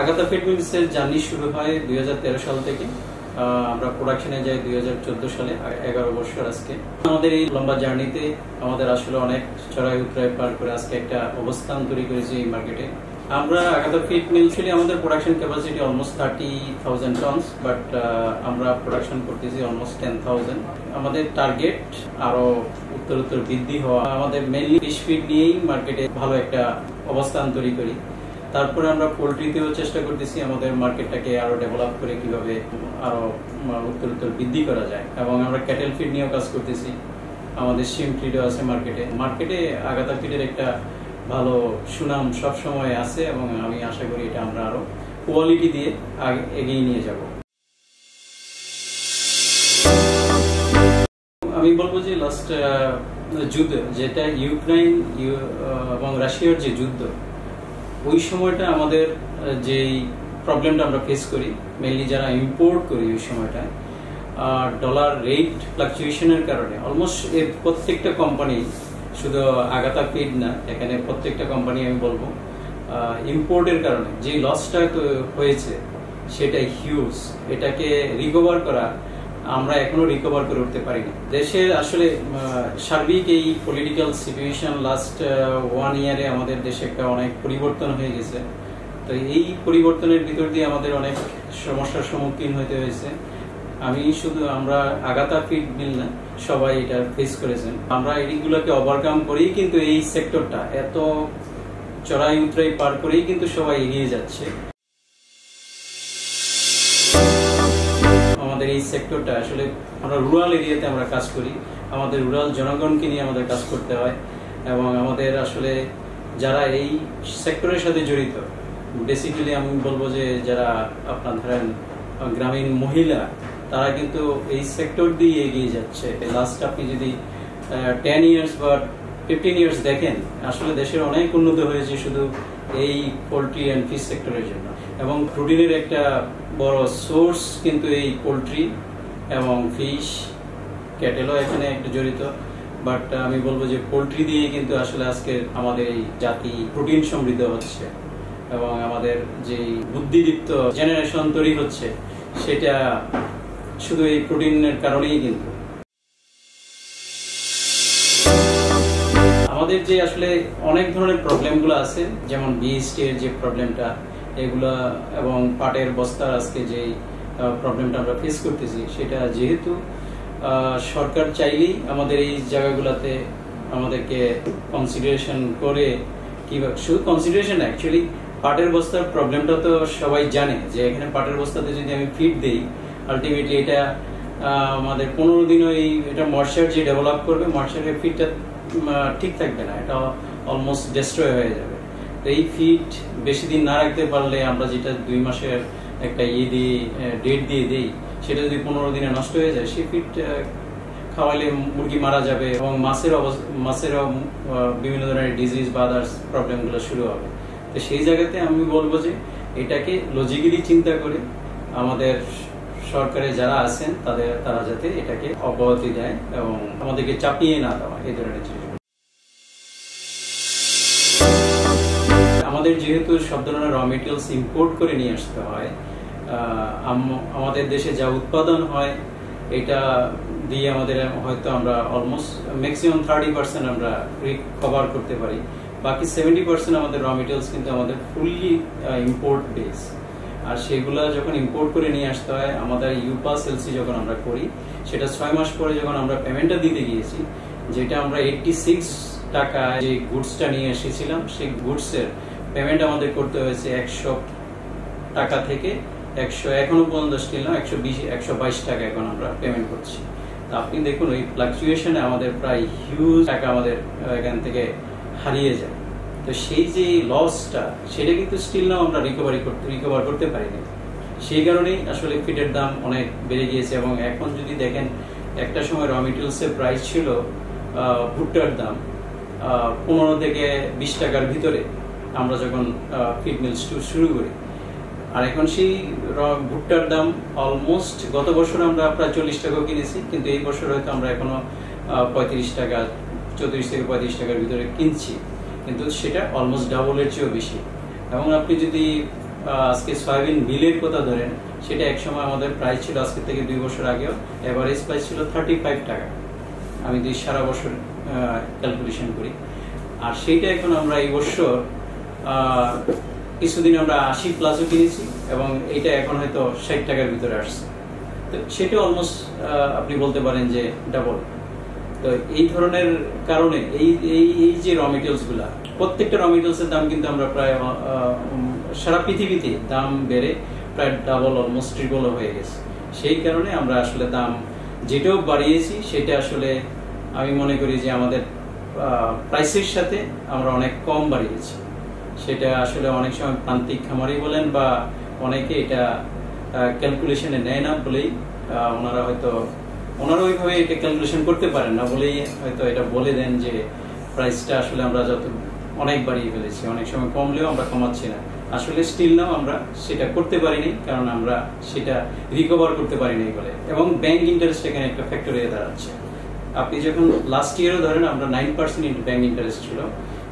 আগাতা feed মিলসের journey শুরু হয় 2013 সাল থেকে। আমরা প্রোডাকশনে যাই 2014 সালে, 11 বছর আজকে। আমাদের এই লম্বা জার্নিতে আমাদের আসলে অনেক চড়াই উতরাই পার করে আজকে একটা অবস্থান তৈরি করেছি এই মার্কেটে। আমরা আগাতা ফিড মিল ছিল, আমাদের production capacity almost 30,000 tonnes, but আমরা প্রোডাকশন করতেছি অলমোস্ট 10,000। আমাদের টার্গেট আরো উত্তর বৃদ্ধি হওয়া। আমাদের মেইনলি ফিশ ফিড নিয়েই মার্কেটে ভালো একটা অবস্থান তৈরি করি। তারপরে আমরা পোল্ট্রিতেও চেষ্টা করতেছি আমাদের মার্কেটটাকে আরো ডেভেলপ করে কিভাবে আরো উত্তর বৃদ্ধি করা যায়, এবং আমরা ক্যাটেল ফিড নিয়েও কাজ করতেছি। আমাদের শিম ফিডও আছে মার্কেটে আগাতা ফিডের একটা ভালো সুনাম সব সময় আছে, এবং আমি আশা করি এটা আমরা আরো কোয়ালিটি দিয়ে এগিয়ে নিয়ে যাব। আমি বলবো যে লাস্ট যুদ্ধ, যেটা ইউক্রেন এবং রাশিয়ার যে যুদ্ধ, ওই সময়টা আমাদের যেই প্রবলেমটা আমরা ফেস করি, মেইনলি যারা ইম্পোর্ট করি ওই সময়টা, ডলার রেট ফ্লাকচুয়েশনের কারণে অলমোস্ট প্রত্যেকটা কোম্পানি, শুধু আগাতা ফিড না, এখানে প্রত্যেকটা কোম্পানি আমি বলবো ইম্পোর্টের কারণে যে লসটা হয়েছে সেটা হিউজ। এটাকে রিকভার করা আমরা এখনো রিকভার করে উঠতে পারিনি। দেশের আসলে সার্বিক এই পলিটিক্যাল সিচুয়েশন লাস্ট 1 ইয়ারে আমাদের দেশে একটা অনেক পরিবর্তন হয়ে গেছে। তো এই পরিবর্তনের ভিতর দিয়ে আমাদের অনেক সমস্যার সম্মুখীন হতে হয়েছে। আমরা আগাতা ফিড মিল না, সবাই এটা ফেস করেছেন। আমরা এইগুলোকে ওভারকাম করেই কিন্তু এই সেক্টরটা এত চড়াই উতরাই পার করেই কিন্তু সবাই এগিয়ে যাচ্ছে। আমাদের এই সেক্টরটা আসলে আমরা রুরাল এরিয়াতে আমরা কাজ করি, আমাদের রুরাল জনগণকে নিয়ে আমাদের কাজ করতে হয়, এবং আমাদের আসলে যারা এই সেক্টরের সাথে জড়িত, বেসিক্যালি আমি বলবো যে যারা আপনার ধরেন গ্রামীণ মহিলা, তারা কিন্তু এই সেক্টর দিয়ে এগিয়ে যাচ্ছে। লাস্ট আপনি যদি 10 ইয়ার্স বা 15 ইয়ার্স দেখেন, আসলে দেশের অনেক উন্নত হয়েছে শুধু এই পোল্ট্রি অ্যান্ড ফিশ সেক্টরের জন্য। এবং প্রোটিনের একটা বড় সোর্স কিন্তু এই পোল্ট্রি এবং ফিশ, ক্যাটেলও এখানে একটু জড়িত। বাট আমি বলবো যে পোল্ট্রি দিয়ে কিন্তু আসলে আজকে আমাদের এই জাতি প্রোটিন সমৃদ্ধ হচ্ছে, এবং আমাদের যে বুদ্ধিদীপ্ত জেনারেশন তৈরি হচ্ছে সেটা শুধু এই প্রোটিনের কারণেই। কিন্তু আমাদের যে আসলে অনেক ধরনের প্রবলেমগুলো আছে, যেমন বিএসটি এর যে প্রবলেমটা, এগুলা, এবং পাটের বস্তার আজকে যে প্রবলেমটা আমরা ফেস করতেছি, সেটা যেহেতু সরকার চাইলেই আমাদের এই জায়গাগুলোতে আমাদেরকে কনসিডারেশন করে, কিভাবে শুধু কনসিডারেশন, অ্যাকচুয়ালি পাটের বস্তার প্রবলেমটা তো সবাই জানে যে এখানে পাটের বস্তাতে যদি আমি ফিড দেই, আলটিমেটলি এটা আমাদের 15 দিনও এটা ময়শ্চার যে ডেভেলপ করবে, ময়শ্চারের ফিডটা ঠিক থাকবে না, এটা অলমোস্ট ডিস্ট্রয় হয়ে যাবে। তো এই ফিড বেশি দিন না রাখতে পারলে, আমরা যেটা 2 মাসের একটা ডেট দিয়ে দেই, সেটা যদি 15 দিনে নষ্ট হয়ে যায়, সেই ফিড খাওয়ালে মুরগি মারা যাবে, এবং মাছেরও বিভিন্ন ধরনের ডিজিজ বা আদার্স প্রবলেমগুলো শুরু হবে। তো সেই জায়গাতে আমি বলবো যে এটাকে লজিক্যালি চিন্তা করে আমাদের সরকারে যারা আছেন তারা যাতে এটাকে অব্যাহতি দেয় এবং আমাদেরকে চাপিয়ে না দেওয়া এই ধরনের জিনিস। আমাদের যেহেতু সব ধরনের র মেটেরিয়ালস ইম্পোর্ট করে নিয়ে আসতে হয়, আমাদের দেশে যা উৎপাদন হয় এটা দিয়ে আমাদের হয়তো আমরা অলমোস্ট ম্যাক্সিমাম 30% আমরা রিকভার করতে পারি। বাকি 70% আমাদের র মেটেরিয়ালস কিন্তু আমাদের ফুললি ইম্পোর্ট বেস। আর সেগুলো যখন ইম্পোর্ট করে নিয়ে আসতে হয়, আমাদের ইউপাস এলসি যখন আমরা করি, সেটা 6 মাস পরে যখন আমরা পেমেন্টটা দিতে গিয়েছি, যেটা আমরা 86 টাকা যে গুডসটা নিয়ে এসেছিলাম, সেই গুডসের পেমেন্ট আমাদের করতে হয়েছে 100 টাকা থেকে 100, এখনো পর্যন্ত স্টিল না 122 টাকা এখন আমরা পেমেন্ট করছি। তো আপনি দেখুন, ওই ফ্লাকচুয়েশনে আমাদের প্রায় হিউজ টাকা আমাদের এখান থেকে হারিয়ে যায়। তো সেই যে লসটা, সেটা কিন্তু স্টিল নাও আমরা রিকভার করতে পারিনি। সেই কারণেই আসলে ফিডের দাম অনেক বেড়ে গিয়েছে। এবং এখন যদি দেখেন, একটা সময় র মেটেরিয়ালসের প্রাইস ছিল ভুট্টার দাম 15 থেকে 20 টাকার ভিতরে আমরা যখন ফিড মিল শুরু করি, আর এখন সেই ভুট্টার দাম অলমোস্ট, গত বছর আমরা প্রায় 40 টাকাও কিনেছি, কিন্তু এই বছর হয়তো আমরা এখনো 35 টাকা, 34 থেকে 35 টাকার ভিতরে কিনছি, কিন্তু সেটা অলমোস্ট ডাবলের চেয়েও বেশি। এবং আপনি যদি আজকে সয়াবিন মিলের কথা ধরেন, সেটা একসময় আমাদের প্রাইস ছিল আজকে থেকে 2 বছর আগেও এভারেজ প্রাইস ছিল 35 টাকা। আমি যদি সারা বছর ক্যালকুলেশন করি, আর সেইটা এখন আমরা এই বছর কিছুদিন আমরা 80 প্লাসও কিনেছি এবং এইটা এখন হয়তো 60 টাকার ভিতরে আসছে। তো সেটা অলমোস্ট আপনি বলতে পারেন যে ডাবল। তো এই ধরনের কারণে এই যে র মেটেরিয়ালস গুলা, প্রত্যেকটা র মেটেরিয়ালস এর দাম কিন্তু আমরা প্রায় সারা পৃথিবীতে দাম বেড়ে প্রায় ডাবল অলমোস্ট ট্রিপল হয়ে গেছে। সেই কারণে আমরা আসলে দাম যেটাও বাড়িয়েছি সেটা আসলে আমি মনে করি যে আমাদের প্রাইসের সাথে আমরা অনেক কম বাড়িয়েছি। সেটা আসলে অনেক সময় প্রান্তিক খামারি বলেন বা অনেকে এটা ক্যালকুলেশনে নেয় না বলেই ওনারা ওইভাবে এটা ক্যালকুলেশন করতে পারেন না বলেই হয়তো এটা বলে দেন যে প্রাইসটা আসলে আমরা যত অনেক বাড়িয়ে ফেলেছি, অনেক সময় কমলেও আমরা কমাচ্ছি না। আসলে স্টিল নাও আমরা সেটা করতে পারিনি, কারণ আমরা সেটা রিকভার করতে পারিনি বলে। এবং ব্যাংক ইন্টারেস্ট এখানে একটা ফ্যাক্টর হয়ে দাঁড়াচ্ছে। আপনি যখন লাস্ট ইয়ারও ধরেন আমরা 9% ব্যাংক ইন্টারেস্ট ছিল,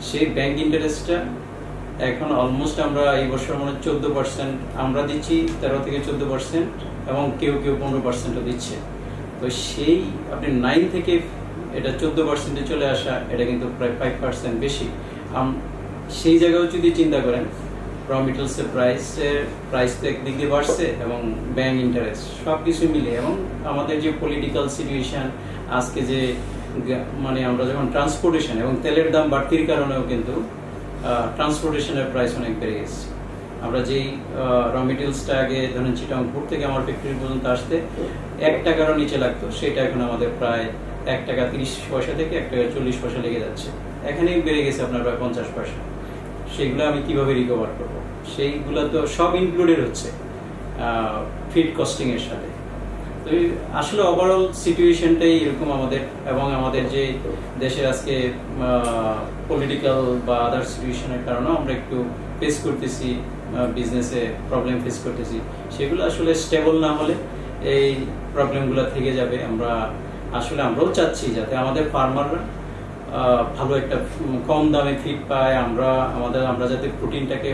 সেই ব্যাংক ইন্টারেস্টটা এখন অলমোস্ট আমরা এই বছর মানে 14% আমরা দিচ্ছি, 13 থেকে 14%, এবং কেউ 15%ও দিচ্ছে। তো সেই আপনি 9 থেকে এটা 14% চলে আসা, এটা কিন্তু প্রায় 5% বেশি। সেই জায়গাও যদি চিন্তা করেন, র মেটেরিয়ালসের প্রাইস তো একদিক দিয়ে বাড়ছে এবং ব্যাংক ইন্টারেস্ট সবকিছু মিলে, এবং আমাদের যে পলিটিক্যাল সিচুয়েশন আজকে যে মানে আমরা যখন ট্রান্সপোর্টেশন এবং তেলের দাম বাড়তির কারণেও কিন্তু ট্রান্সপোর্টেশনের প্রাইস অনেক বেড়ে গেছে। আমরা যেই র মেটেরিয়ালসটা আগে ধরেন চিটাগং থেকে আমার ফ্যাক্টরি পর্যন্ত আসতে 1 টাকারও নিচে লাগতো, সেটা এখন আমাদের প্রায় 1 টাকা 30 পয়সা থেকে 1 টাকা 40 পয়সা লেগে যাচ্ছে। এখানেই বেড়ে গেছে আপনার প্রায় 50 পয়সা। সেগুলো আমি কিভাবে রিকভার করব? সেইগুলো তো সব ইনক্লুডেড হচ্ছে ফিড কস্টিং এর সাথে। তো আসলে ওভারঅল সিচুয়েশনটাই এরকম আমাদের, এবং আমাদের যে দেশের আজকে পলিটিক্যাল বা আদার সিচুয়েশনের কারণে আমরা একটু ফেস করতেছি, বিজনেসে প্রবলেম ফেস করতেছি। সেগুলো আসলে স্টেবল না হলে এই প্রবলেমগুলো থেকে যাবে। আমরাও চাচ্ছি যাতে আমাদের ফার্মাররা ভালো একটা কম দামে ফিড পায়, আমরা যাতে প্রোটিনটাকে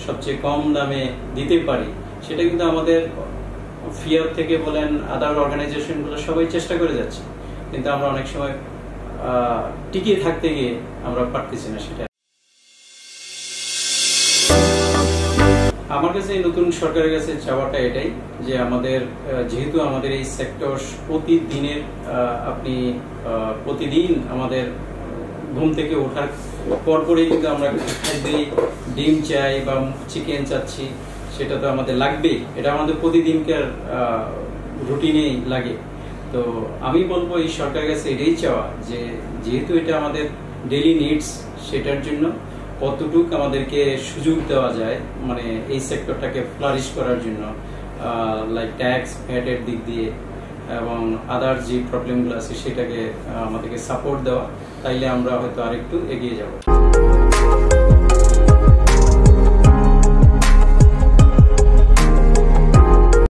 সবচেয়ে কম দামে দিতে পারি। সেটা কিন্তু আমাদের ফিয়ার থেকে বলেন আদার অর্গানাইজেশন গুলো সবাই চেষ্টা করে যাচ্ছে, কিন্তু আমরা অনেক সময় টিকিয়ে থাকতে গিয়ে আমরা পারতেছি না। সেটা আমার কাছে নতুন সরকারের কাছে চাওয়াটা এটাই যে আমাদের যেহেতু আমাদের এই সেক্টর প্রতিদিন আমাদের ঘুম থেকে ওঠার পরপরই কিন্তু আমরা খাদ্যে ডিম চাই বা চিকেন চাচ্ছি, সেটা তো আমাদের লাগবেই। এটা আমাদের প্রতিদিনকার রুটিনেই লাগে। তো আমি বলবো এই সরকারের কাছে এটাই চাওয়া যে যেহেতু এটা আমাদের ডেইলি নিডস, সেটার জন্য কতটুকু আমাদেরকে সুযোগ দেওয়া যায়, মানে এই সেক্টরটাকে ফ্লারিশ করার জন্য, লাইক ট্যাক্স ভ্যাটের দিক দিয়ে এবং আদার যে প্রবলেমগুলো আছে সেটাকে আমাদেরকে সাপোর্ট দেওয়া, তাইলে আমরা হয়তো আরেকটু এগিয়ে যাব।